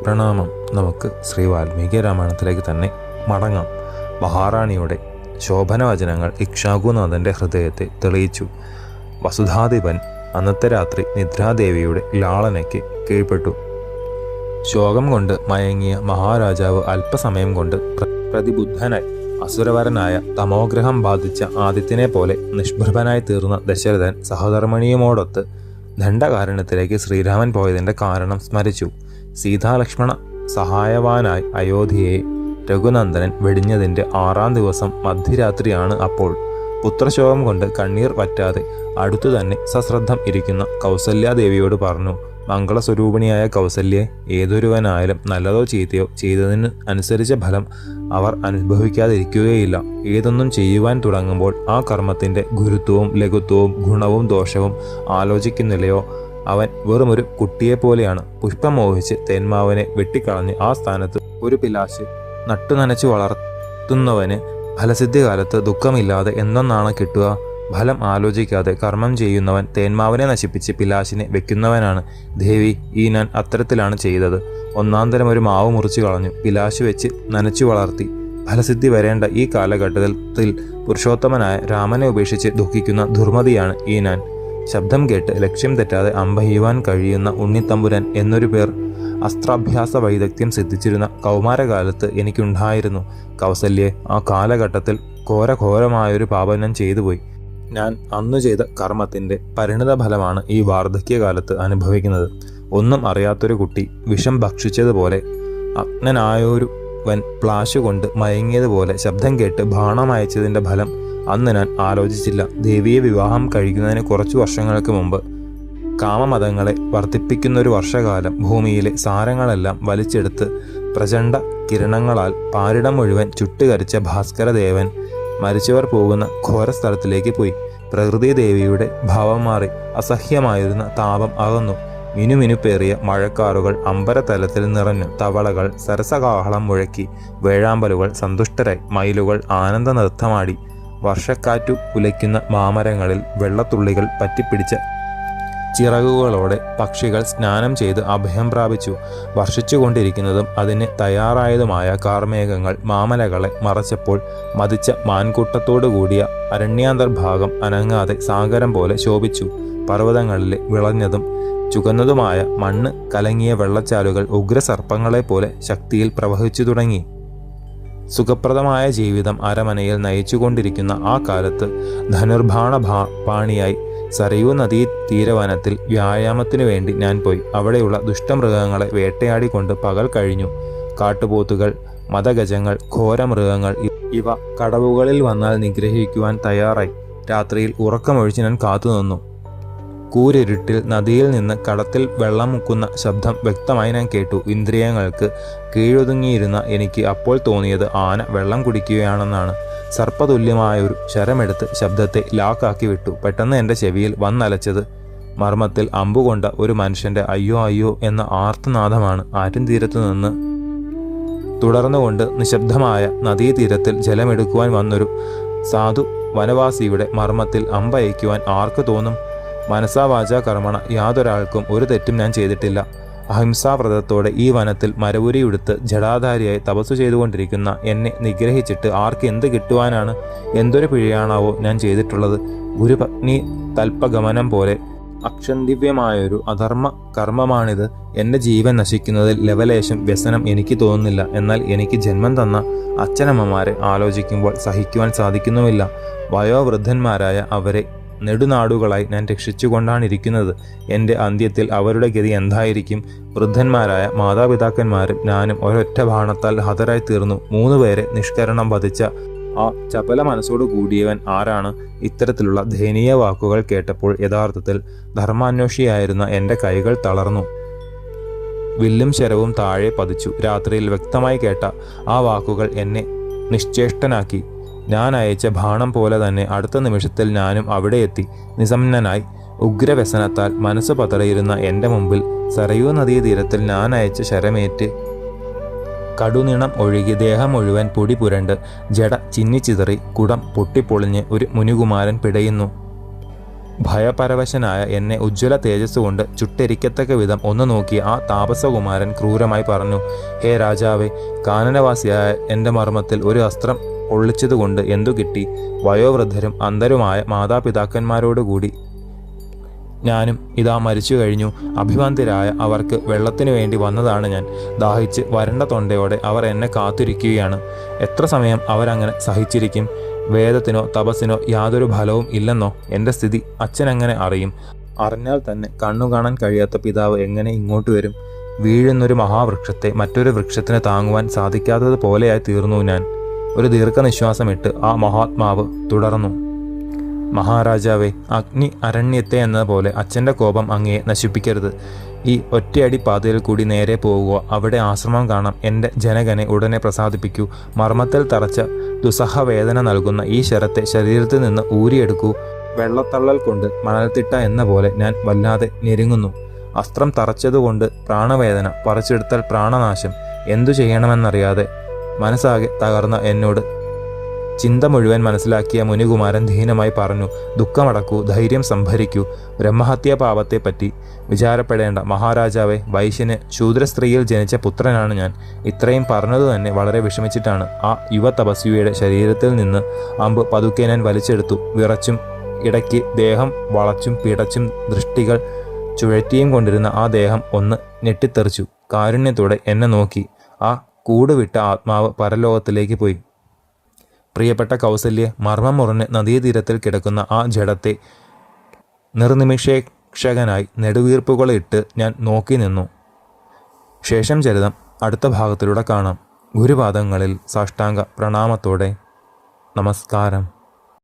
പ്രണാമം. നമുക്ക് ശ്രീ വാൽമീകി രാമായണത്തിലേക്ക് തന്നെ മടങ്ങാം. മഹാറാണിയുടെ ശോഭനവചനങ്ങൾ ഇക്ഷ്വാകുനാഥൻ്റെ ഹൃദയത്തെ തെളിയിച്ചു. വസുധാധിപൻ അന്നത്തെ രാത്രി നിദ്രാദേവിയുടെ ലാളനയ്ക്ക് കീഴ്പ്പെട്ടു. ശോകം കൊണ്ട് മയങ്ങിയ മഹാരാജാവ് അല്പസമയം കൊണ്ട് പ്രതിബുദ്ധനായി. അസുരവരനായ തമോഗ്രഹം ബാധിച്ച ആദിത്യനെ പോലെ നിഷ്പ്രഭനായി തീർന്ന ദശരഥൻ സഹധർമ്മിണിയുമോടൊത്ത് ദണ്ഡകാരണ്യത്തിലേക്ക് ശ്രീരാമൻ പോയതിൻ്റെ കാരണം സ്മരിച്ചു. സീതാലക്ഷ്മണ സഹായവാനായി അയോധ്യയെ രഘുനന്ദനൻ വെടിഞ്ഞതിൻ്റെ 6-ാം ദിവസം മധ്യരാത്രിയാണ്. അപ്പോൾ പുത്രശോകം കൊണ്ട് കണ്ണീർ വറ്റാതെ അടുത്തു തന്നെ സശ്രദ്ധം ഇരിക്കുന്ന കൗസല്യാദേവിയോട് പറഞ്ഞു, മംഗളസ്വരൂപിണിയായ കൗസല്യെ, ഏതൊരുവനായാലും നല്ലതോ ചീത്തയോ ചെയ്തതിന് അനുസരിച്ച ഫലം അവർ അനുഭവിക്കാതിരിക്കുകയില്ല. ഏതൊന്നും ചെയ്യുവാൻ തുടങ്ങുമ്പോൾ ആ കർമ്മത്തിൻ്റെ ഗുരുത്വവും ലഘുത്വവും ഗുണവും ദോഷവും ആലോചിക്കുന്നില്ലയോ, അവൻ വെറുമൊരു കുട്ടിയെപ്പോലെയാണ്. പുഷ്പം മോഹിച്ച് തേന്മാവിനെ വെട്ടിക്കളഞ്ഞ് ആ സ്ഥാനത്ത് ഒരു പിലാശ് നട്ടുനനച്ചു വളർത്തുന്നവന് ഫലസിദ്ധി കാലത്ത് ദുഃഖമില്ലാതെ എന്തൊന്നാണ് കിട്ടുക? ഫലം ആലോചിക്കാതെ കർമ്മം ചെയ്യുന്നവൻ തേന്മാവിനെ നശിപ്പിച്ച് പിലാശിനെ വെക്കുന്നവനാണ്. ദേവി, ഈ ഞാൻ അത്തരത്തിലാണ് ചെയ്തത്. ഒന്നാന്തരം ഒരു മാവ് മുറിച്ചു കളഞ്ഞു, പിലാശ് വെച്ച് നനച്ചു വളർത്തി. ഫലസിദ്ധി വരേണ്ട ഈ കാലഘട്ടത്തിൽ പുരുഷോത്തമനായ രാമനെ ഉപേക്ഷിച്ച് ദുഃഖിക്കുന്ന ദുർമതിയാണ് ഈ ഞാൻ. ശബ്ദം കേട്ട് ലക്ഷ്യം തെറ്റാതെ അമ്പെയ്യുവാൻ കഴിയുന്ന ഉണ്ണിത്തമ്പുരാൻ എന്നൊരു പേർ അസ്ത്രാഭ്യാസ വൈദഗ്ധ്യം സിദ്ധിച്ചിരുന്ന കൗമാരകാലത്ത് എനിക്കുണ്ടായിരുന്നു. കൗസല്യെ, ആ കാലഘട്ടത്തിൽ ഘോരമായൊരു പാപം ഞാൻ ചെയ്തുപോയി. ഞാൻ അന്നു ചെയ്ത കർമ്മത്തിൻ്റെ പരിണിത ഫലമാണ് ഈ വാർദ്ധക്യകാലത്ത് അനുഭവിക്കുന്നത്. ഒന്നും അറിയാത്തൊരു കുട്ടി വിഷം ഭക്ഷിച്ചതുപോലെ, അജ്ഞനായൊരുവൻ പ്ലാശ് കൊണ്ട് മയങ്ങിയതുപോലെ ശബ്ദം കേട്ട് ബാണം അയച്ചതിൻ്റെ ഫലം അന്ന് ഞാൻ ആലോചിച്ചില്ല. ദേവിയെ വിവാഹം കഴിക്കുന്നതിന് കുറച്ചു വർഷങ്ങൾക്ക് മുമ്പ് കാമമതങ്ങളെ വർദ്ധിപ്പിക്കുന്നൊരു വർഷകാലം ഭൂമിയിലെ സാരങ്ങളെല്ലാം വലിച്ചെടുത്ത് പ്രചണ്ഡ കിരണങ്ങളാൽ പാരിടം മുഴുവൻ ചുട്ടുകരിച്ച ഭാസ്കരദേവൻ മരിച്ചവർ പോകുന്ന ഘോരസ്ഥലത്തിലേക്ക് പോയി. പ്രകൃതി ദേവിയുടെ ഭാവം മാറി. അസഹ്യമായിരുന്ന താപം അകന്നു. മിനുമിനുപ്പേറിയ മഴക്കാറുകൾ അമ്പരതലത്തിൽ നിറഞ്ഞു. തവളകൾ സരസകാഹളം മുഴക്കി. വേഴാമ്പലുകൾ സന്തുഷ്ടരായി. മയിലുകൾ ആനന്ദ നൃത്തമാടി. വർഷക്കാറ്റു കുലയ്ക്കുന്ന മാമരങ്ങളിൽ വെള്ളത്തുള്ളികൾ പറ്റിപ്പിടിച്ച ചിറകുകളോടെ പക്ഷികൾ സ്നാനം ചെയ്ത് അഭയം പ്രാപിച്ചു. വർഷിച്ചുകൊണ്ടിരിക്കുന്നതും അതിന് തയ്യാറായതുമായ കാർമേഘങ്ങൾ മാമലകളെ മറച്ചപ്പോൾ മതിച്ച മാൻകൂട്ടത്തോടു കൂടിയ അരണ്യാന്തർഭാഗം അനങ്ങാതെ സാഗരം പോലെ ശോഭിച്ചു. പർവ്വതങ്ങളിലെ വിളഞ്ഞതും ചുകന്നതുമായ മണ്ണ് കലങ്ങിയ വെള്ളച്ചാലുകൾ ഉഗ്രസർപ്പങ്ങളെപ്പോലെ ശക്തിയിൽ പ്രവഹിച്ചു തുടങ്ങി. സുഖപ്രദമായ ജീവിതം അരമനയിൽ നയിച്ചുകൊണ്ടിരിക്കുന്ന ആ കാലത്ത് പാണിയായി സരയൂ നദീ തീരവനത്തിൽ വ്യായാമത്തിനു വേണ്ടി ഞാൻ പോയി. അവിടെയുള്ള ദുഷ്ടമൃഗങ്ങളെ വേട്ടയാടിക്കൊണ്ട് പകൽ കഴിഞ്ഞു. കാട്ടുപോത്തുകൾ, മദഗജങ്ങൾ, ഘോരമൃഗങ്ങൾ ഇവ കടവുകളിൽ വന്നാൽ നിഗ്രഹിക്കുവാൻ തയ്യാറായി. രാത്രിയിൽ ഉറക്കമൊഴിച്ച് ഞാൻ കാത്തുനിന്നു. കൂരിരുട്ടിൽ നദിയിൽ നിന്ന് കടത്തിൽ വെള്ളം മുക്കുന്ന ശബ്ദം വ്യക്തമായി ഞാൻ കേട്ടു. ഇന്ദ്രിയങ്ങൾക്ക് കീഴൊതുങ്ങിയിരുന്ന എനിക്ക് അപ്പോൾ തോന്നിയത് ആന വെള്ളം കുടിക്കുകയാണെന്നാണ്. സർപ്പതുല്യമായൊരു ശരമെടുത്ത് ശബ്ദത്തെ ലാക്കാക്കി വിട്ടു. പെട്ടെന്ന് എൻ്റെ ചെവിയിൽ വന്നലച്ചത് മർമ്മത്തിൽ അമ്പുകൊണ്ട ഒരു മനുഷ്യൻ്റെ അയ്യോ അയ്യോ എന്ന ആർത്തനാദമാണ്. ആറ്റിൻതീരത്തു നിന്ന് തുടർന്നുകൊണ്ട് നിശബ്ദമായ നദീതീരത്തിൽ ജലമെടുക്കുവാൻ വന്നൊരു സാധു വനവാസിയുടെ മർമ്മത്തിൽ അമ്പയക്കുവാൻ ആർക്ക് തോന്നും? മനസാ വാചാ കർമ്മണ യാതൊരാൾക്കും ഒരു തെറ്റും ഞാൻ ചെയ്തിട്ടില്ല. അഹിംസാവ്രതത്തോടെ ഈ വനത്തിൽ മരവുരിയുടുത്ത് ജടാധാരിയായി തപസ്സു ചെയ്തുകൊണ്ടിരിക്കുന്ന എന്നെ നിഗ്രഹിച്ചിട്ട് ആർക്ക് എന്ത് കിട്ടുവാനാണ്? എന്തൊരു പിഴയാണാവോ ഞാൻ ചെയ്തിട്ടുള്ളത്? ഗുരുപത്നി തൽപ്പഗമനം പോലെ അക്ഷന്തിവ്യമായൊരു അധർമ്മ കർമ്മമാണിത്. എൻ്റെ ജീവൻ നശിക്കുന്നതിൽ ലവലേശം വ്യസനം എനിക്ക് തോന്നുന്നില്ല. എന്നാൽ എനിക്ക് ജന്മം തന്ന അച്ഛനമ്മമാരെ ആലോചിക്കുമ്പോൾ സഹിക്കുവാൻ സാധിക്കുന്നുമില്ല. വയോവൃദ്ധന്മാരായ അവരെ നെടുനാടുകളായി ഞാൻ രക്ഷിച്ചുകൊണ്ടാണിരിക്കുന്നത്. എൻ്റെ അന്ത്യത്തിൽ അവരുടെ ഗതി എന്തായിരിക്കും? വൃദ്ധന്മാരായ മാതാപിതാക്കന്മാരും ഞാനും ഒരൊറ്റ ബാണത്താൽ ഹതരായി തീർന്നു. 3 പേരെ നിഷ്കരണം വധിച്ച ആ ചപല മനസ്സോടു കൂടിയവൻ ആരാണ്? ഇത്തരത്തിലുള്ള ദയനീയ വാക്കുകൾ കേട്ടപ്പോൾ യഥാർത്ഥത്തിൽ ധർമാന്വേഷിയായിരുന്ന എൻ്റെ കൈകൾ തളർന്നു. വില്ലും ശരവും താഴെ പതിച്ചു. രാത്രിയിൽ വ്യക്തമായി കേട്ട ആ വാക്കുകൾ എന്നെ നിശ്ചേഷ്ടനാക്കി. ഞാൻ അയച്ച ബാണം പോലെ തന്നെ അടുത്ത നിമിഷത്തിൽ ഞാനും അവിടെ എത്തി. നിസംനനായി ഉഗ്രവ്യസനത്താൽ മനസ്സ് പതറിയിരുന്ന എൻ്റെ മുമ്പിൽ സരയൂ നദീതീരത്തിൽ ഞാൻ അയച്ച ശരമേറ്റ് കടുനിണം ഒഴുകി ദേഹം മുഴുവൻ പൊടി പുരണ്ട് ജട ചിന്നിച്ചിതറി കുടം പൊട്ടിപ്പൊളിഞ്ഞ് ഒരു മുനികുമാരൻ പിടയുന്നു. ഭയപരവശനായ എന്നെ ഉജ്ജ്വല തേജസ് കൊണ്ട് ചുട്ടെരിക്കത്തക്ക വിധം ഒന്ന് നോക്കി ആ താപസകുമാരൻ ക്രൂരമായി പറഞ്ഞു, ഹേ രാജാവേ, കാനനവാസിയായ എൻ്റെ മർമ്മത്തിൽ ഒരു അസ്ത്രം ഒളിച്ചതുകൊണ്ട് എന്തു കിട്ടി? വയോവൃദ്ധരും അന്ധരുമായ മാതാപിതാക്കന്മാരോടുകൂടി ഞാനും ഇതാ മരിച്ചു കഴിഞ്ഞു. അഭിവന്ദ്യരായ അവർക്ക് വെള്ളത്തിനു വേണ്ടി വന്നതാണ് ഞാൻ. ദാഹിച്ച് വരണ്ട തൊണ്ടയോടെ അവർ എന്നെ കാത്തിരിക്കുകയാണ്. എത്ര സമയം അവരങ്ങനെ സഹിച്ചിരിക്കും? വേദത്തിനോ തപസ്സിനോ യാതൊരു ഫലവും ഇല്ലെന്നോ? എൻ്റെ സ്ഥിതി അച്ഛനെങ്ങനെ അറിയും? അറിഞ്ഞാൽ തന്നെ കണ്ണു കാണാൻ കഴിയാത്ത പിതാവ് എങ്ങനെ ഇങ്ങോട്ട് വരും? വീഴുന്നൊരു മഹാവൃക്ഷത്തെ മറ്റൊരു വൃക്ഷത്തിന് താങ്ങുവാൻ സാധിക്കാത്തതുപോലെയായി തീർന്നു ഞാൻ. ഒരു ദീർഘനിശ്വാസമിട്ട് ആ മഹാത്മാവ് തുടർന്നു, മഹാരാജാവേ, അഗ്നി അരണ്യത്തെ എന്നപോലെ അച്ഛൻ്റെ കോപം അങ്ങയെ നശിപ്പിക്കരുത്. ഈ ഒറ്റയടി പാതയിൽ കൂടി നേരെ പോവുക. അവിടെ ആശ്രമം കാണാം. എൻ്റെ ജനകനെ ഉടനെ പ്രസാദിപ്പിക്കൂ. മർമ്മത്തിൽ തറച്ച ദുസ്സഹവേദന നൽകുന്ന ഈ ശരത്തെ ശരീരത്തിൽ നിന്ന് ഊരിയെടുക്കൂ. വെള്ളത്തള്ളൽ കൊണ്ട് മണൽത്തിട്ട എന്ന പോലെ ഞാൻ വല്ലാതെ ഞെരുങ്ങുന്നു. അസ്ത്രം തറച്ചതുകൊണ്ട് പ്രാണവേദന, പറിച്ചെടുത്താൽ പ്രാണനാശം. എന്തു ചെയ്യണമെന്നറിയാതെ മനസ്സാകെ തകർന്ന എന്നോട് ചിന്ത മുഴുവൻ മനസ്സിലാക്കിയ മുനികുമാരൻ ധീനമായി പറഞ്ഞു, ദുഃഖമടക്കൂ, ധൈര്യം സംഭരിക്കൂ. ബ്രഹ്മഹത്യാ പാപത്തെപ്പറ്റി വിചാരപ്പെടേണ്ട മഹാരാജാവെ. വൈശ്യന് ശൂദ്രസ്ത്രീയിൽ ജനിച്ച പുത്രനാണ് ഞാൻ. ഇത്രയും പറഞ്ഞതു തന്നെ വളരെ വിഷമിച്ചിട്ടാണ്. ആ യുവ തപസ്വിയുടെ ശരീരത്തിൽ നിന്ന് അമ്പ് പതുക്കെ ഞാൻ വലിച്ചെടുത്തു. വിറച്ചും ഇടയ്ക്ക് ദേഹം വളച്ചും പിടച്ചും ദൃഷ്ടികൾ ചുഴറ്റിയും കൊണ്ടിരുന്ന ആ ദേഹം ഒന്ന് ഞെട്ടിത്തെറിച്ചു. കാരുണ്യത്തോടെ എന്നെ നോക്കി ആ കൂടുവിട്ട ആത്മാവ് പരലോകത്തിലേക്ക് പോയി. പ്രിയപ്പെട്ട കൗസല്യെ, മർമ്മം മുറിഞ്ഞ് നദീതീരത്തിൽ കിടക്കുന്ന ആ ജഡത്തെ നിർനിമിഷേക്ഷകനായി നെടുവീർപ്പുകളിട്ട് ഞാൻ നോക്കി നിന്നു. ശേഷം ചരിതം അടുത്ത ഭാഗത്തിലൂടെ കാണാം. ഗുരുപാദങ്ങളിൽ സാഷ്ടാംഗ പ്രണാമത്തോടെ നമസ്കാരം.